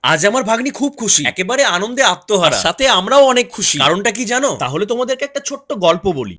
আজ আমার ভাগ্নি খুব খুশি, একেবারে আনন্দে আত্মহারা, সাথে আমরাও অনেক খুশি। কারণটা কি জানো? তাহলে তোমাদেরকে একটা ছোট্ট গল্প বলি।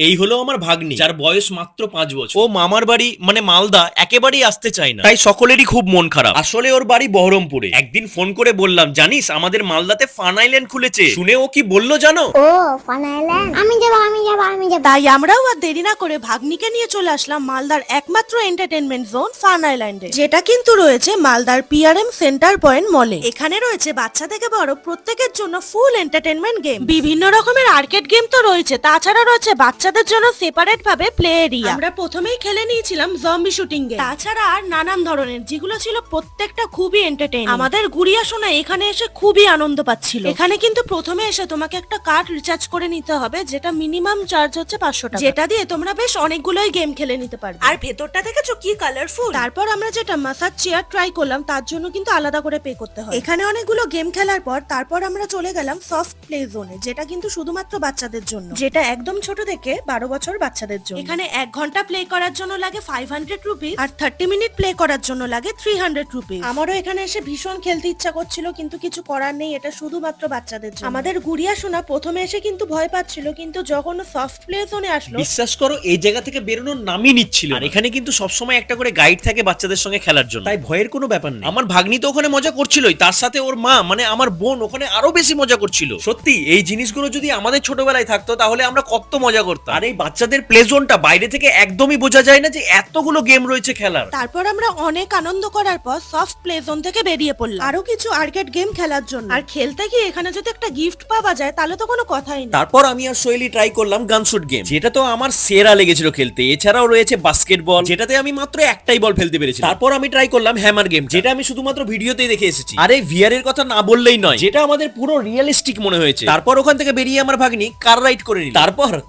এই হলো আমার ভাগ্নি, যার বয়স মাত্র 5 বছর। ও মামার বাড়ি মানে মালদা একেবারেই আসতে চায় না, তাই সকলেরই খুব মন খারাপ। আসলে ওর বাড়ি বহরমপুরে। একদিন ফোন করে বললাম, জানিস আমাদের মালদাতে ফান আইল্যান্ড খুলেছে। শুনে ও কি বললো জানো? ও ফান আইল্যান্ড, আমি যাব আমি যাব আমি যাব। তাই আমরাও আর দেরি না করে ভাগ্নিকে নিয়ে চলে আসলাম মালদার একমাত্র এন্টারটেনমেন্ট জোন ফান আইল্যান্ডে, যেটা কিন্তু রয়েছে মালদার পিআরএম সেন্টার পয়েন্ট মলে। এখানে রয়েছে বাচ্চা থেকে বড় প্রত্যেকের জন্য ফুল এন্টারটেনমেন্ট গেম। বিভিন্ন রকমের আর্কেড গেম তো রয়েছে, তাছাড়া রয়েছে বাচ্চাদের জন্য সেপারেট ভাবে প্লে এরিয়া। আমরা প্রথমেই খেলে নিয়েছিলাম জম্বি শুটিং গেম, তাছাড়া আর নানান ধরনের, যেগুলো ছিল প্রত্যেকটা খুবই এন্টারটেইনিং। আমাদের গুড়িয়া সোনা এখানে এসে খুবই আনন্দ পাচ্ছিল। এখানে কিন্তু প্রথমে এসে তোমাকে একটা কার্ড রিচার্জ করে নিতে হবে, যেটা মিনিমাম চার্জ হচ্ছে 500 টাকা, যেটা দিয়ে তোমরা বেশ অনেকগুলোই গেম খেলে নিতে পারবে। আর ভেতরটা দেখেছো কি কালারফুল। তারপর আমরা যেটা মাসাজ চেয়ার ট্রাই করলাম, তার জন্য কিন্তু আলাদা করে পে করতে হয়। এখানে অনেকগুলো গেম খেলার পর তারপর আমরা চলে গেলাম সফট প্লে জোনে, যেটা কিন্তু শুধুমাত্র বাচ্চাদের জন্য, যেটা একদম ছোট থেকে 12 বছর বাচ্চাদের জন্য। এখানে 1 ঘন্টা প্লে করার জন্য লাগে 500 রুপিস, আর 30 মিনিট প্লে করার জন্য লাগে 300 রুপিস। আমারও এখানে এসে ভীষণ খেলতে ইচ্ছা করছিল, কিন্তু কিছু করার নেই, এটা শুধুমাত্র বাচ্চাদের জন্য। আমাদের গুড়িয়া সোনা প্রথমে এসে কিন্তু ভয় পাচ্ছিল, কিন্তু যখন সফট প্লে জোনে আসলো, বিশ্বাস করো এই জায়গা থেকে বেরোনোর নামই নিচ্ছিল। আর এখানে কিন্তু সবসময় একটা করে গাইড থাকে বাচ্চাদের সঙ্গে খেলার জন্য, তাই ভয়ের কোনো ব্যাপার নেই। আমার ভাগ্নি তো ওখানে মজা করছিলই, তার সাথে ওর মা মানে আমার বোন ওখানে আরো বেশি মজা করছিল। সত্যি এই জিনিসগুলো যদি আমাদের ছোটবেলায় থাকতো তাহলে আমরা কত মজা করতাম। আর এই বাচ্চাদের প্লে জোনটা বাইরে থেকে একদমই বোঝা যায় না যে এতগুলো গেম রয়েছে খেলার। তারপর আমরা অনেক আনন্দ করার পর সফট প্লে জোন থেকে বেরিয়ে পড়লাম আরো কিছু আর্কেড গেম খেলার জন্য। আর খেলতে গিয়ে এখানে যদি একটা গিফট পাওয়া যায় তাহলে তো কোনো কথাই নেই। তারপর আমি আর সোহেলি ট্রাই করলাম গানশুট গেম, যেটা তো আমার সেরা লেগেছিল খেলতে। এছাড়াও রয়েছে বাস্কেটবল, যেটাতে আমি মাত্র একটাই বল ফেলতে পেরেছি। তারপর আমি ট্রাই করলাম হ্যামার গেম, যেটা আমি শুধুমাত্র ভিডিওতেই দেখে এসেছি। আরে ভিআর এর কথা না বললেই নয়, যেটা আমাদের পুরো রিয়েলিস্টিক মনে হয়েছে। তারপর ওখান থেকে বেরিয়ে আমার ভাগ্নি কার রাইড করে নিল।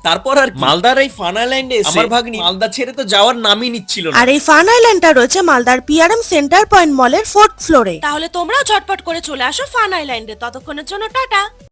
তারপর আর মালদার এই ফান আইল্যান্ডে আমার ভাগ্নি মালদা ছেড়ে তো যাওয়ার নামই নিচ্ছিল না। আর এই ফান আইল্যান্ডটা রয়েছে মালদার পিআরএম সেন্টার পয়েন্ট মলের 4th ফ্লোরে। তাহলে তোমরাও ঝটপট করে চলে আসো ফান আইল্যান্ডে। ততক্ষণের জন্য টাটা।